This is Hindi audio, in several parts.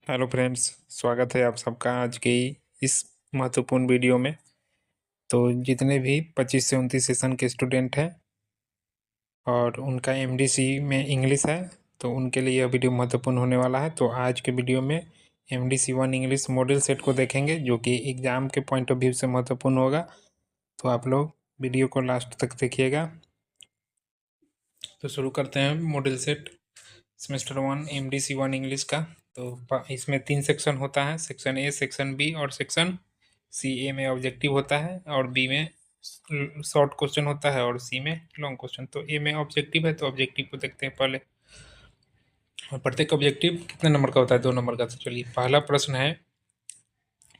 हेलो फ्रेंड्स, स्वागत है आप सबका आज की इस महत्वपूर्ण वीडियो में। तो जितने भी 25 से 29 सेशन के स्टूडेंट हैं और उनका एमडीसी में इंग्लिश है, तो उनके लिए यह वीडियो महत्वपूर्ण होने वाला है। तो आज के वीडियो में एमडीसी 1 इंग्लिश मॉडल सेट को देखेंगे, जो कि एग्ज़ाम के पॉइंट ऑफ व्यू से महत्वपूर्ण होगा। तो आप लोग वीडियो को लास्ट तक देखिएगा। तो शुरू करते हैं model set semester 1 MDC 1 English का। तो इसमें 3 सेक्शन होता है, सेक्शन ए, सेक्शन बी और सेक्शन सी। ए में ऑब्जेक्टिव होता है और बी में शॉर्ट क्वेश्चन होता है और सी में लॉन्ग क्वेश्चन। तो ए में ऑब्जेक्टिव है, तो ऑब्जेक्टिव को देखते हैं पहले। और प्रत्येक ऑब्जेक्टिव कितने नंबर का होता है? 2 नंबर का। तो चलिए, पहला प्रश्न है,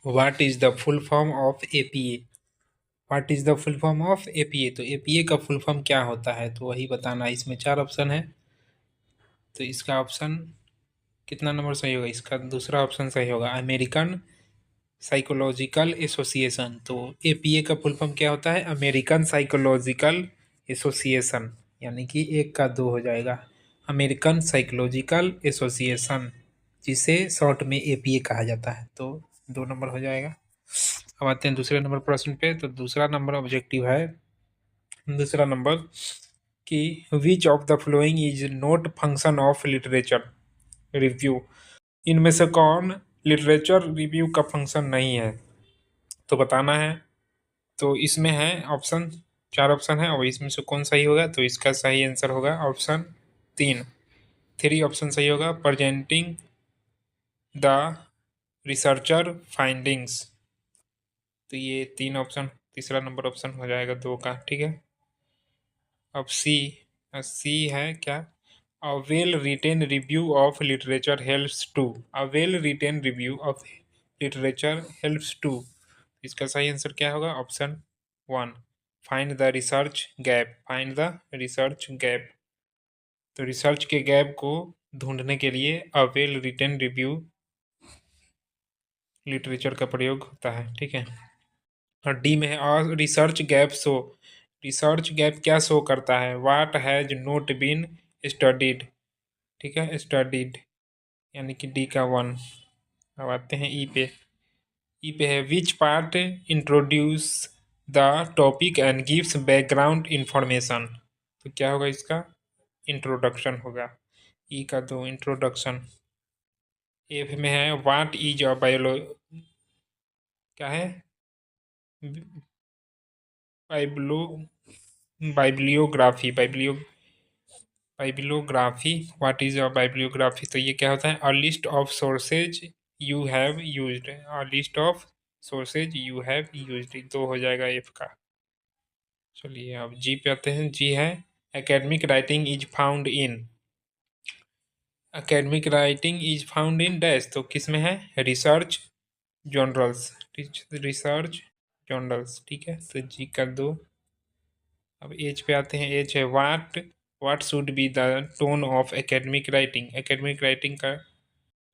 what is the full form of APA? What is the full form of APA? तो एपीए का फुल फॉर्म क्या होता है, तो वही बताना है। इसमें 4 ऑप्शन है, तो इसका ऑप्शन कितना नंबर सही होगा? इसका दूसरा ऑप्शन सही होगा, अमेरिकन साइकोलॉजिकल एसोसिएशन। तो एपीए का फुल फॉर्म क्या होता है? अमेरिकन साइकोलॉजिकल एसोसिएशन, यानी कि 1 का 2 हो जाएगा, अमेरिकन साइकोलॉजिकल एसोसिएशन, जिसे शॉर्ट में एपीए कहा जाता है। तो 2 नंबर हो जाएगा। अब आते हैं दूसरे नंबर प्रश्न पे। तो दूसरा नंबर ऑब्जेक्टिव है, दूसरा नंबर कि which of the following is not function of literature review? इनमें से कौन लिटरेचर रिव्यू का फंक्शन नहीं है, तो बताना है। तो इसमें है ऑप्शन, 4 ऑप्शन है और इसमें से कौन सही होगा? तो इसका सही आंसर होगा ऑप्शन 3। 3 ऑप्शन सही होगा, प्रेजेंटिंग द रिसर्चर फाइंडिंग्स। तो ये 3 ऑप्शन, तीसरा नंबर ऑप्शन हो जाएगा 2 का, ठीक है। अब सी, सी है क्या? A well-written review of literature helps to. A well-written review of literature helps to. इसका सही आंसर क्या होगा? Option 1, find the research gap. Find the research gap, तो रिसर्च के गैप को ढूंढने के लिए a well written review literature का प्रयोग होता है, ठीक है। और डी में है research gap show. Research gap क्या शो करता है? वाट हैज नोट बीन स्टडीड, ठीक है, स्टडीड, यानी कि डी का 1। अब आते हैं ई पे। ई पे है, which part introduce the topic and gives background information. तो क्या होगा इसका? इंट्रोडक्शन होगा। ई का 2, इंट्रोडक्शन। एफ में है, व्हाट इज अ बायोलो, क्या है? Biblio, bibliography, bibliography. What is a bibliography? तो ये क्या होता है? A list of sources you have used. A list of sources you have used, 2 हो जाएगा एफ का। चलिए, अब जी पे आते हैं। जी है, academic writing is found in. Academic writing is found in dash, तो किस में है? रिसर्च जर्नल्स, रिसर्च जर्नल्स, ठीक है। तो जी का 2। अब एज पे आते हैं। एज है, what should be the tone of academic writing. Academic writing का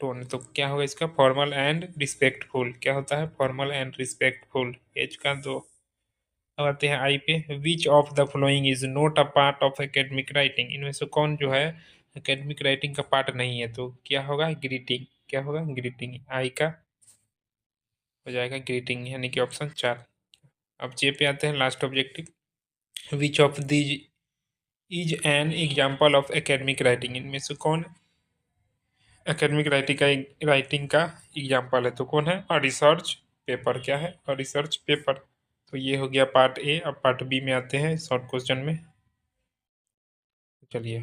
टोन, तो क्या होगा इसका? Formal and respectful. क्या होता है? फॉर्मल एंड रिस्पेक्टफुल, एज का 2। अब आते हैं आई पे, which of the following is not a part of academic writing. इनमें से कौन जो है एकेडमिक राइटिंग का पार्ट नहीं है? तो क्या होगा? ग्रीटिंग। क्या होगा? ग्रीटिंग, आई का हो जाएगा ग्रीटिंग, यानी कि ऑप्शन 4। अब जे पे आते हैं, last objective. Which of these is an example of academic writing. इनमें से कौन एकेडमिक राइटिंग का एग्जाम्पल है? तो कौन है? और रिसर्च पेपर। क्या है? और रिसर्च पेपर। तो ये हो गया पार्ट ए। अब पार्ट बी में आते हैं, शॉर्ट क्वेश्चन में। चलिए,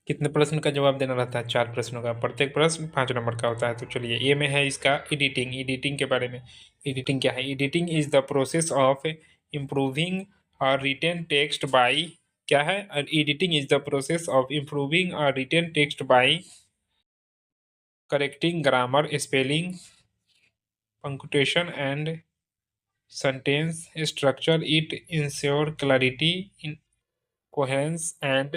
कितने प्रश्न का जवाब देना रहता है? 4 प्रश्नों का, प्रत्येक प्रश्न 5 नंबर का होता है। तो चलिए, ए में है इसका एडिटिंग। एडिटिंग के बारे में, एडिटिंग क्या है? Editing is the process of improving or written text by, क्या है? Editing is the process of improving or written text by correcting grammar, spelling, punctuation and sentence structure. It ensure clarity, in coherence and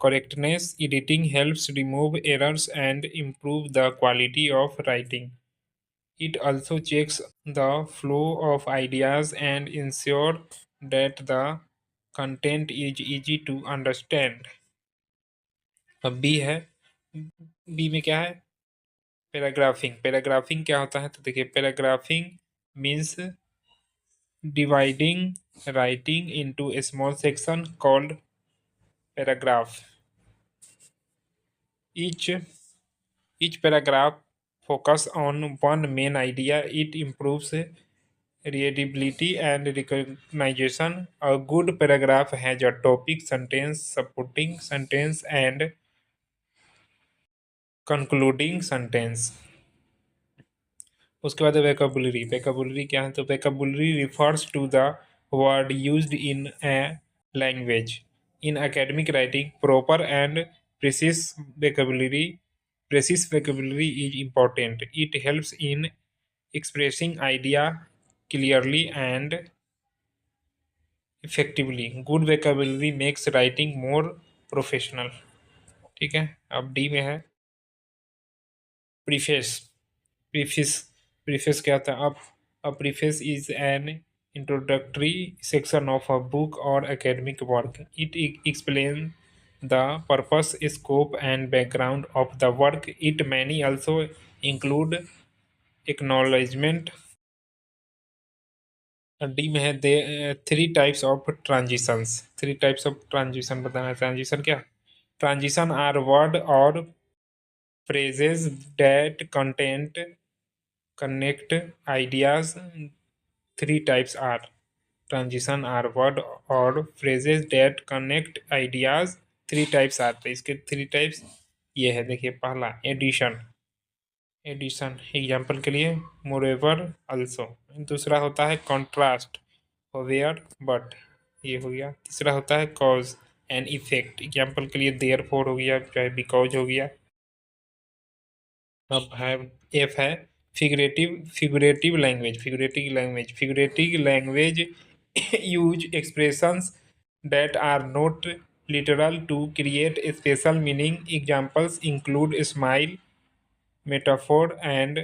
correctness. Editing helps remove errors and improve the quality of writing. It also checks the flow of ideas and ensure that the content is easy to understand. अब बी है, बी में क्या है? पैराग्राफिंग क्या होता है? तो देखिए, paragraphing means dividing writing into a small section called paragraph. each each paragraph focus on one main idea. It improves readability and recognition. A good paragraph has a topic, sentence, supporting sentence, and concluding sentence. उसके बाद वेकाबुलरी। वेकाबुलरी क्या है? तो vocabulary refers to the word used in a language. In academic writing proper and precise vocabulary is important. It helps in expressing idea clearly and effectively. Good vocabulary makes writing more professional. ठीक है, अब डी में है प्रीफेस। प्रीफेस प्रीफेस क्या था? अब a preface is an introductory section of a book or academic work. It explains the purpose, scope, and background of the work. It may also include acknowledgement। D में है they three types of transitions. Three types of transition बताना है। ट्रांजिशन क्या? Transition are word or phrases that connect ideas. Three types are transition are word or phrases that connect ideas. Three types are, तो इसके थ्री टाइप्स ये है। देखिए, पहला एडिशन। एडिशन एग्जाम्पल के लिए मोरेवर अल्सो। दूसरा होता है कॉन्ट्रास्ट, वेयर बट, ये हो गया। तीसरा होता है कॉज एंड इफेक्ट। एग्जाम्पल के लिए देयर फोर हो गया, चाहे बिकॉज हो गया। अब है एफ है figurative language. Figurative language use expressions that are not literal to create a special meaning. Examples include smile, metaphor, and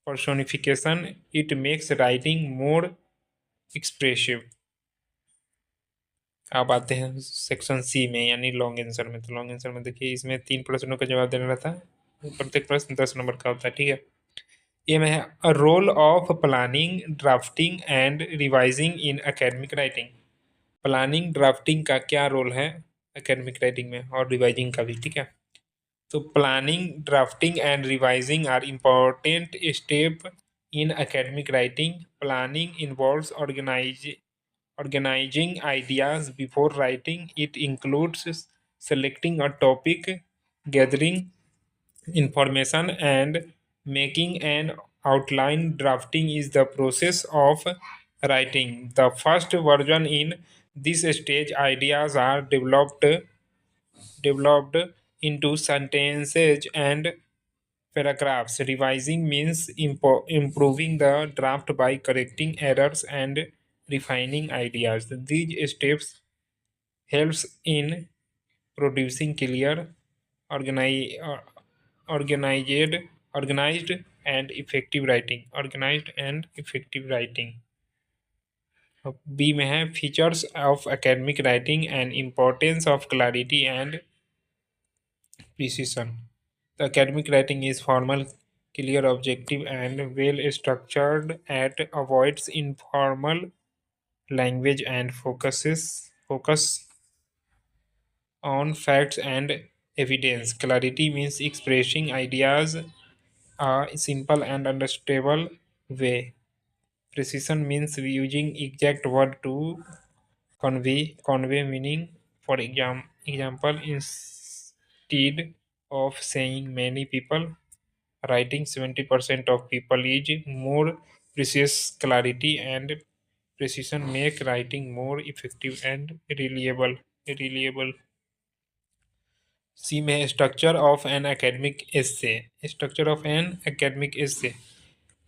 personification. It makes writing more expressive। अब आते हैं सेक्शन सी में, यानी लॉन्ग आंसर में। तो लॉन्ग आंसर में देखिए, इसमें 3 प्रश्नों का जवाब देना रहता है। प्रत्येक प्रश्न 10 नंबर का होता है। ठीक है, ये में है role of planning, drafting and revising in academic writing. Planning drafting का क्या रोल है एकेडमिक राइटिंग में, और रिवाइजिंग का भी। ठीक है, तो planning, drafting and revising are important step in academic writing. Planning involves organizing ideas before writing. It includes selecting a topic, gathering information, and making an outline. Drafting is the process of writing the first version. In this stage, ideas are developed into sentences and paragraphs. Revising means improving the draft by correcting errors and refining ideas. These steps helps in producing clear, organi- uh, organized, organized and effective writing. Organized and effective writing. B में है features of academic writing and importance of clarity and precision. The academic writing is formal, clear, objective, and well structured. It avoids informal language and focus on facts and evidence. Clarity means expressing ideas a simple and understandable way. Precision means using exact word to convey meaning. For example, instead of saying many people, writing 70% of people is more precise. Clarity and precision make writing more effective and reliable। सी में structure of an academic essay. Structure of an academic essay.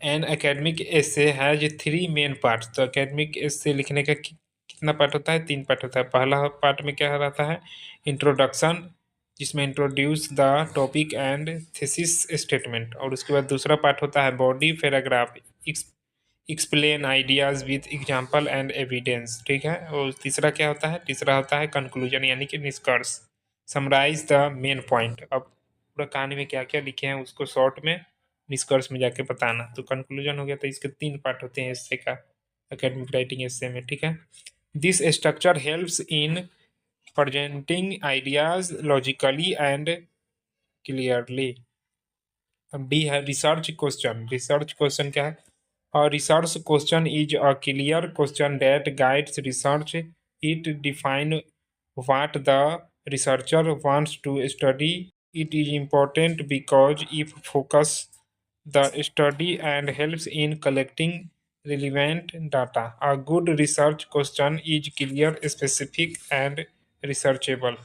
An academic essay has three main parts. तो एकेडमिक एसे लिखने का कितना पार्ट होता है? 3 पार्ट होता है। पहला पार्ट में क्या रहता है? इंट्रोडक्शन, जिसमें introduce the topic and thesis statement. और उसके बाद दूसरा पार्ट होता है body paragraph, explain ideas with example and evidence. ठीक है, और तीसरा क्या होता है? तीसरा होता है कंक्लूजन, यानी कि निष्कर्ष, समराइज द मेन पॉइंट। अब पूरा कहानी में क्या क्या लिखे हैं उसको शॉर्ट में निष्कर्ष में जाके बताना। तो कंक्लूजन हो गया। तो इसके 3 पार्ट होते हैं एस्से का, एकेडमिक राइटिंग एस्से में, ठीक है। This structure helps in presenting ideas logically and clearly. अब डी है रिसर्च क्वेश्चन। रिसर्च क्वेश्चन क्या है? और research question is a clear question that guides research. It define what the researcher wants to study. It is important because it focus the study and helps in collecting relevant data. A good research question is clear, specific and researchable.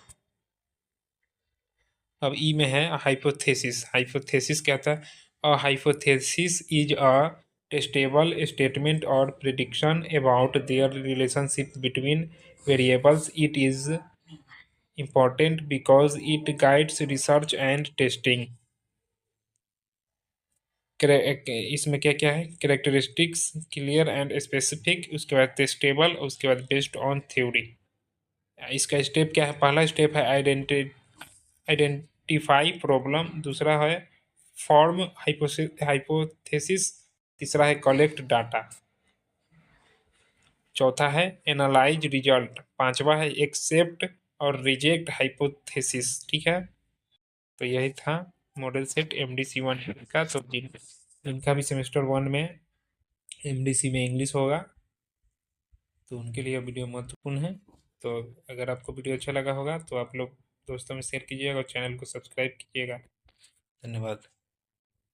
अब ई में है हाइपोथेसिस। हाइपोथेसिस क्या था? A hypothesis is a testable statement or prediction about their relationship between variables. It is important because it guides research and testing. इसमें क्या क्या है? कैरेक्टरिस्टिक्स, क्लियर एंड स्पेसिफिक, उसके बाद टेस्टेबल, उसके बाद बेस्ड ऑन थ्योरी। इसका स्टेप क्या है? पहला स्टेप है आइडेंटिफाई प्रॉब्लम, दूसरा है फॉर्म हाइपोथेसिस, तीसरा है कलेक्ट डाटा, चौथा है एनालाइज रिजल्ट, पांचवा है एक्सेप्ट और रिजेक्ट हाइपोथेसिस, ठीक है। तो यही था मॉडल सेट MDC 1 का। तो जिनका भी सेमेस्टर 1 में MDC में इंग्लिश होगा तो उनके लिए वीडियो महत्वपूर्ण है। तो अगर आपको वीडियो अच्छा लगा होगा तो आप लोग दोस्तों में शेयर कीजिएगा और चैनल को सब्सक्राइब कीजिएगा। धन्यवाद।